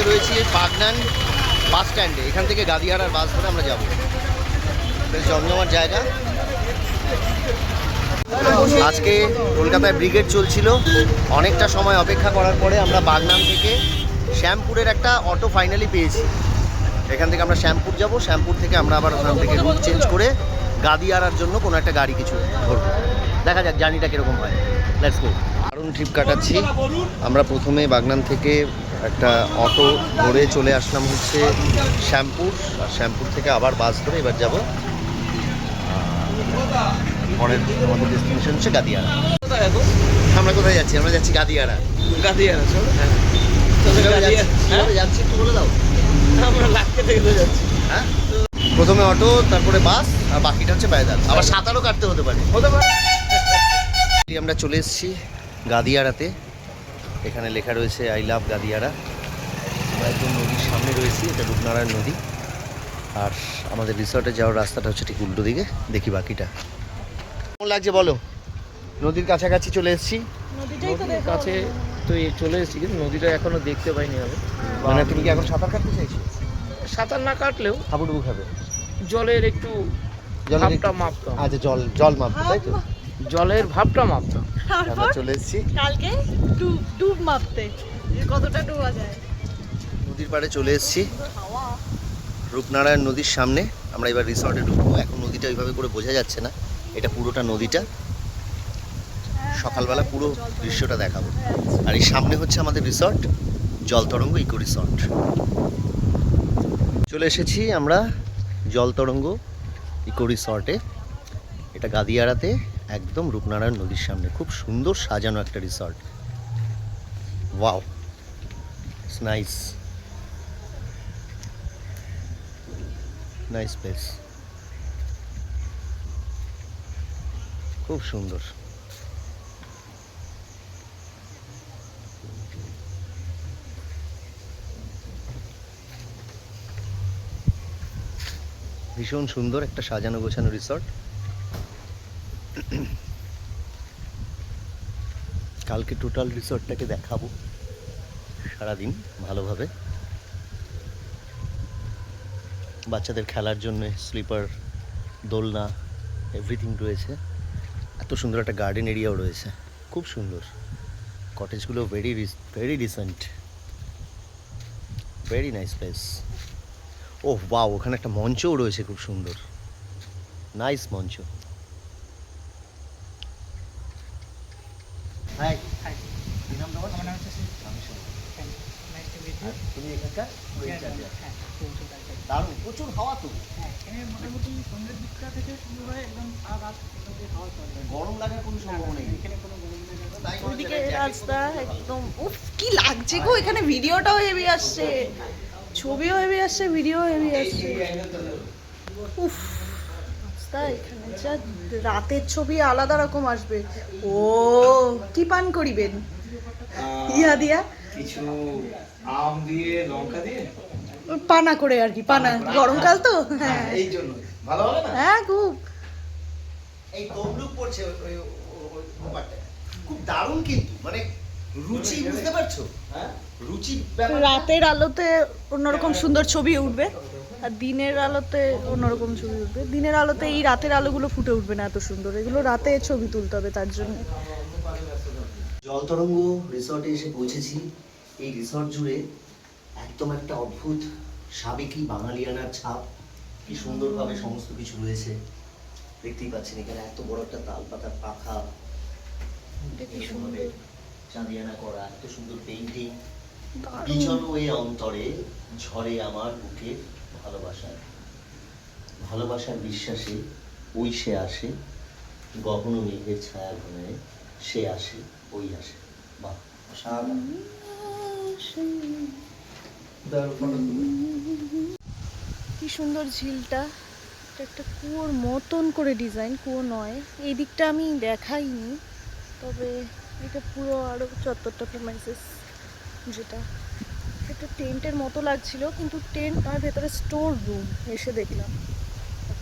রয়েছি বাগনান বাস স্ট্যান্ডে। এখান থেকে গাদিয়াড়ার বাস ধরে আমরা যাব। বেশ জমজমাট জায়গা। আজকে কলকাতায় ব্রিগেড চলছিল, অনেকটা সময় অপেক্ষা করার পরে আমরা বাগনান থেকে শ্যামপুরের একটা অটো ফাইনালি পেয়েছি। এখান থেকে আমরা শ্যামপুর যাব, শ্যামপুর থেকে আমরা আবার ওখান থেকে রুট চেঞ্জ করে গাদিয়াড়ার জন্য কোনো একটা গাড়ি কিছু ধরবো। দেখা যাক জার্নিটা কীরকম হয়। Let's go. দারুণ ট্রিপ কাটাচ্ছি আমরা। প্রথমে বাগনান থেকে একটা অটো ধরে চলে আসলাম হচ্ছে শ্যামপুর, আর শ্যামপুর থেকে আবার বাস ধরে এবার যাব পরের আমাদের ডেস্টিনেশন হচ্ছে গাদিয়াড়া। আমরা কোথায় যাচ্ছি? আমরা যাচ্ছি গাদিয়াড়া। গাদিয়াড়া চলো। হ্যাঁ যাচ্ছি, একটু বলে দাও। আমরা লাক্কে থেকে যাচ্ছি। হ্যাঁ, প্রথমে অটো, তারপরে বাস, আর বাকিটা হচ্ছে পায়দাল। আবার সাঁতারও কাটতে হতে পারে। আমরা চলে এসেছি গাদিয়াড়াতে। এখানে লেখা রয়েছে আই লাভ গাদিয়াড়া। আমরা একদম নদীর সামনে রয়েছি, এটা রূপনারায়ণ নদী। আর আমাদের রিসর্টে যাওয়ার রাস্তাটা হচ্ছে ঠিক উল্টো দিকে। দেখি বাকিটা কেমন লাগছে বলো। নদীর কাছাকাছি চলে এসেছি। নদীর কাছে তো চলে এসেছি, কিন্তু নদীটা এখনো দেখতে পাইনি আমি। মানে তুমি কি এখন সাঁতার কাটতে চাইছো? সাঁতার না কাটলেও হাবুডুবু খাবে, জলের একটু ভাবটা মাপতাম। আচ্ছা, জল মাপতে, তাই তো? জলের ভাবটা মাপতাম। আমরা চলে এসেছি কালকে ডুব মাপতে, কতটা ডুবা যায়। নদীর পাড়ে চলে এসেছি, রূপনারায়ণ নদীর সামনে। আমরা এবার রিসর্টে ঢুকবো। এখন নদীটা ওইভাবে করে বোঝা যাচ্ছে না, এটা পুরোটা নদীটা। সকালবেলা পুরো দৃশ্যটা দেখাবো। আর এই সামনে হচ্ছে আমাদের রিসর্ট, জলতরঙ্গ ইকো রিসর্ট। চলে এসেছি আমরা জলতরঙ্গ ইকো রিসর্টে। এটা গাদিয়াড়াতে, একদম রূপনারায়ণ নদীর সামনে। খুব সুন্দর সাজানো একটা resort. Wow, it's nice, nice place, খুব সুন্দর। ভীষণ সুন্দর একটা সাজানো গোছানো রিসর্ট। কালকে টোটাল রিসর্টটাকে দেখাবো সারাদিন ভালোভাবে। বাচ্চাদের খেলার জন্য স্লিপার, দোলনা, এভরিথিং রয়েছে। এত সুন্দর একটা গার্ডেন এরিয়াও রয়েছে, খুব সুন্দর। কটেজগুলো very recent, very nice place. Oh wow, ওখানে একটা মঞ্চও রয়েছে, খুব সুন্দর, নাইস মঞ্চ। হাই, তুমি এখানকার দারুণ, প্রচুর হাওয়া তো। মোটামুটি সন্ধ্যের দিকটা থেকে শুরু হয় একদম সারা রাত হাওয়া চলে। গরম লাগার কোনো সম্ভাবনা নেই এখানে কোনো গরম নেই। ওইদিকে রাস্তা একদম উফ, কি লাগছে গো। এখানে ভিডিওটাও হেভি আসছে, ছবিও হেভি আসছে, ভিডিও হেভি আসছে। উফ, রাস্তা এখানে যা রাতের ছবি আলাদা রকম আসবে। ও কি পান করিবেন? ইয়া দিয়া কিছু আম দিয়ে লঙ্কা দিয়ে পানা করে আর কি, পানা। গরমকাল তো, হ্যাঁ এই জন্য ভালো হবে না। হ্যাঁ খুব। এই তমলুক পড়ছে ওই ব্যাপারটা খুব দারুণ, কিন্তু মানে রুচি, বুঝতে পারছো? হ্যাঁ, রুচি। রাতের আলোতে অন্যরকম সুন্দর ছবি উঠবে, আর দিনের আলোতে অন্যরকম ছবি উঠবে। দিনের আলোতে এই রাতের আলোগুলো ফুটে উঠবে না এত সুন্দর, এগুলো রাতে ছবি তুলতে হবে তার জন্য। জলতরঙ্গ রিসর্টে এসে পৌঁছেছি। এই রিসর্ট জুড়ে একদম একটা অদ্ভুত সাবেকি বাঙালিয়ানার ছাপ। কি সুন্দরভাবে সমস্ত কিছু রয়েছে, দেখতেই পাচ্ছেন। এখানে এত বড় একটা তাল পাতার পাখা, চাঁদিয়ানা করা, এত সুন্দর পেইন্টিং। বিজনো এ অন্তরে ঝরে আমার বুকে ভালোবাসার বিশ্বাসে ওই সে আসে গহন মেঘের ছায়া ঘনে সে আসে ওই আসে। বাহ, অসাধারণ। কি সুন্দর ঝিলটা, এটা একটা কুয়োর মতন করে ডিজাইন, কুয়ো নয়, এই দিকটা আমি দেখাইনি, তবে এটা পুরো আরো চত্বরটা প্রিমাইসেস, যেটা একটা টেন্টের মতো লাগছিল, কিন্তু টেন্ট নয়, ভেতরে স্টোর রুম এসে দেখলাম।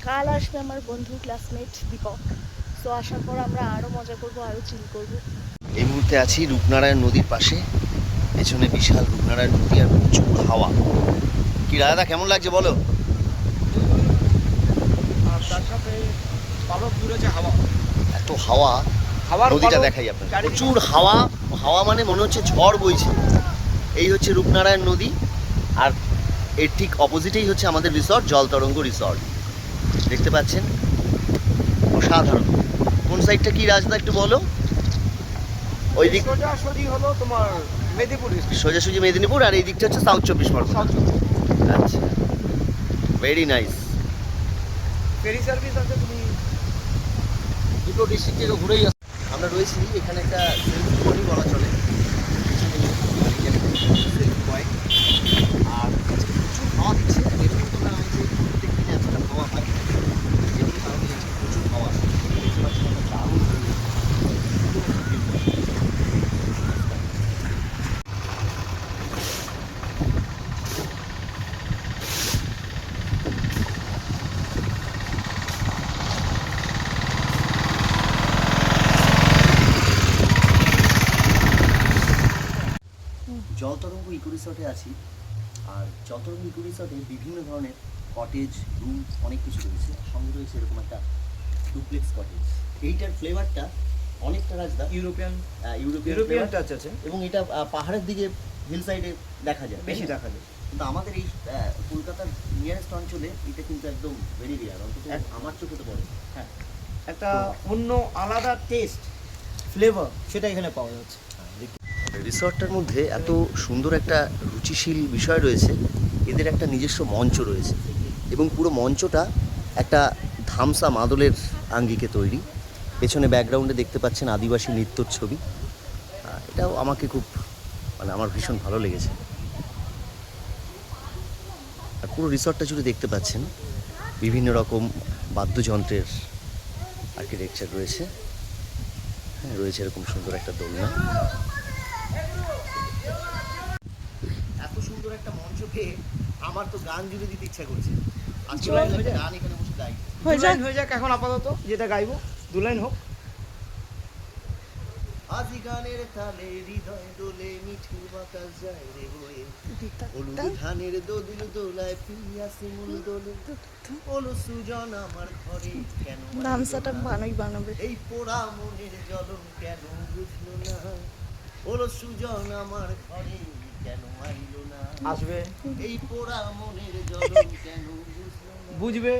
কাল আসবে আমার বন্ধু ক্লাসমেট দীপক, তো আসার পর আমরা আরো মজা করব, আরো চিল করব। এই মুহূর্তে আছি রূপনারায়ণ নদীর পাশে, পেছনে বিশাল রূপনারায়ণ নদী আর প্রচুর হাওয়া। কি রায়দা, কেমন লাগছে বলো? আর তার সাথে পালক দূরে যে হাওয়া, এত হাওয়া, নদীটা দেখাই আপনার, প্রচুর হাওয়া। হাওয়া মানে মনে হচ্ছে ঝড় বইছে। এই হচ্ছে রূপনারায়ণ নদী, আর এর ঠিক অপোজিটেই হচ্ছে আমাদের রিসর্ট, জলতরঙ্গ রিসর্ট। দেখতে পাচ্ছেন, অসাধারণ। কোন সাইডটা কি রাজদা একটু বলো? ওই দিক সোজাসুজি হলো তোমার মেদিনীপুর, সোজাসুজি মেদিনীপুর, আর এই দিকটা হচ্ছে সাউথ 24 পরগনা। আচ্ছা, ভেরি নাইস। ফেরি সার্ভিস আছে, তুমি দুটো ডিস্ট্রিক্ট থেকে ঘুরেই আসো। আমরা রয়েছি এখানে একটা সেলফি পয়েন্ট বলা চলে, সেলফি পয়েন্ট। আর আজকে প্রচুর হাওয়া দিচ্ছে, এরকম তো না যে প্রত্যেক দিনে এতটা হাওয়া হয়, যেগুলো কারণে আজকে প্রচুর হাওয়া। দেখতে পাচ্ছি একটা দারুণ পরিবেশ। জলতরঙ্গ ইকো রিসর্টে আছি, আর জলতরঙ্গ ইকো রিসর্টে বিভিন্ন ধরনের কটেজ, রুম, অনেক কিছু রয়েছে। সঙ্গে রয়েছে এরকম একটা ডুপ্লেক্স কটেজ। এইটার ফ্লেভারটা অনেকটা রাজদা ইউরোপিয়ান ইউরোপিয়ান টাচ আছে, এবং এটা পাহাড়ের দিকে হিল সাইডে দেখা যায়, বেশি দেখা যায়। কিন্তু আমাদের এই কলকাতার নিয়ারেস্ট অঞ্চলে এটা কিন্তু একদম ভেরি রেয়ার, অন্তত আমার চোখে তো পড়ে। হ্যাঁ, একটা অন্য আলাদা টেস্ট, ফ্লেভার সেটা এখানে পাওয়া যাচ্ছে। রিসর্টটার মধ্যে এত সুন্দর একটা রুচিশীল বিষয় রয়েছে, এদের একটা নিজস্ব মঞ্চ রয়েছে, এবং পুরো মঞ্চটা একটা ধামসা মাদলের আঙ্গিকে তৈরি। পেছনে ব্যাকগ্রাউন্ডে দেখতে পাচ্ছেন আদিবাসী নৃত্যর ছবি। এটাও আমাকে খুব, মানে আমার ভীষণ ভালো লেগেছে। আর পুরো রিসর্টটা জুড়ে দেখতে পাচ্ছেন বিভিন্ন রকম বাদ্যযন্ত্রের আর্কিটেকচার রয়েছে। হ্যাঁ, রয়েছে এরকম সুন্দর একটা দোলনা। এত সুন্দর একটা মঞ্চ পেয়ে আমার তো গান জুড়ে দিতে ইচ্ছা করছে। আজকে গান এখানে বসে গাই। হয়ে যাক এখন আপাতত, যেটা গাইবো 2 লাইন হোক। আজি গানের তালে হৃদয় দোলে মিঠুর বাতাস যায় রে বয়ে, হলুদ ধানের দোদুল দোলায় পিয়া শিমুল দোলে, ওলো সুজন আমার ঘরে কেন ধামসাটা বানাবে। এই পোড়া মনের জ্বলন কেন বুঝলো না, ওলো সুজন আমার ঘরে কেন আইলো না, আসবে এই পোড়া মনের জ্বলন কেন বুঝলো না। বুঝবে।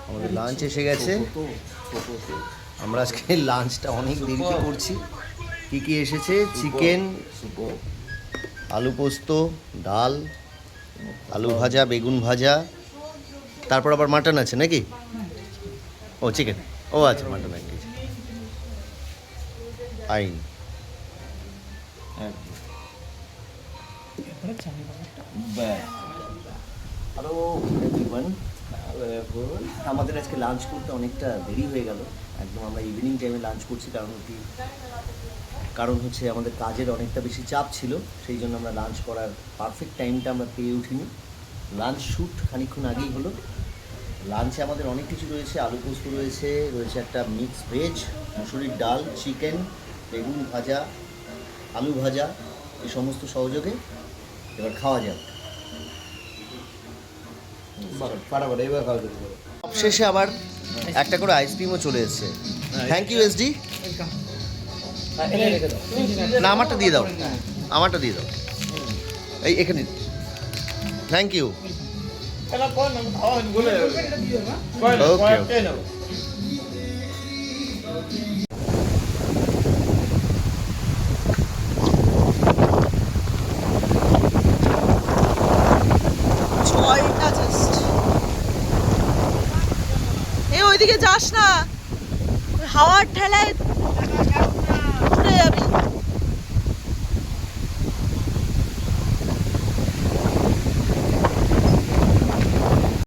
আমাদের লাঞ্চ এসে গেছে। আমরা আজকে লাঞ্চটা অনেক দেরিতে করছি। কি কি এসেছে? চিকেন, আলু পোস্ত, ডাল, আলু ভাজা, বেগুন ভাজা, তারপর আবার মাটন আছে নাকি? ও চিকেন, ও আচ্ছা, মাটন এক কেজি। আইন হ্যালো এভরিওয়ান, আমাদের আজকে লাঞ্চ করতে অনেকটা দেরি হয়ে গেল। একদম আমরা ইভিনিং টাইমে লাঞ্চ করছি, কারণ হচ্ছে আমাদের কাজের অনেকটা বেশি চাপ ছিল, সেই জন্য আমরা লাঞ্চ করার পারফেক্ট টাইমটা আমরা পেয়ে উঠিনি। লাঞ্চ শ্যুট খানিকক্ষণ আগেই হলো। লাঞ্চে আমাদের অনেক কিছু রয়েছে, আলু পোস্ত রয়েছে, রয়েছে একটা মিক্স ভেজ, মুসুরির ডাল, চিকেন, বেগুন ভাজা, আলু ভাজা, এই সমস্ত সহযোগে এবার খাওয়া যাক। শেষে আবার একটা করে আইসক্রিমও চলে এসেছে। Thank you SD. না, আমারটা দিয়ে দাও, আমারটা দিয়ে দাও, এই এখানে। Thank you. ওকে। ওইদিকে যাস না। হাওয়ার ঠেলায়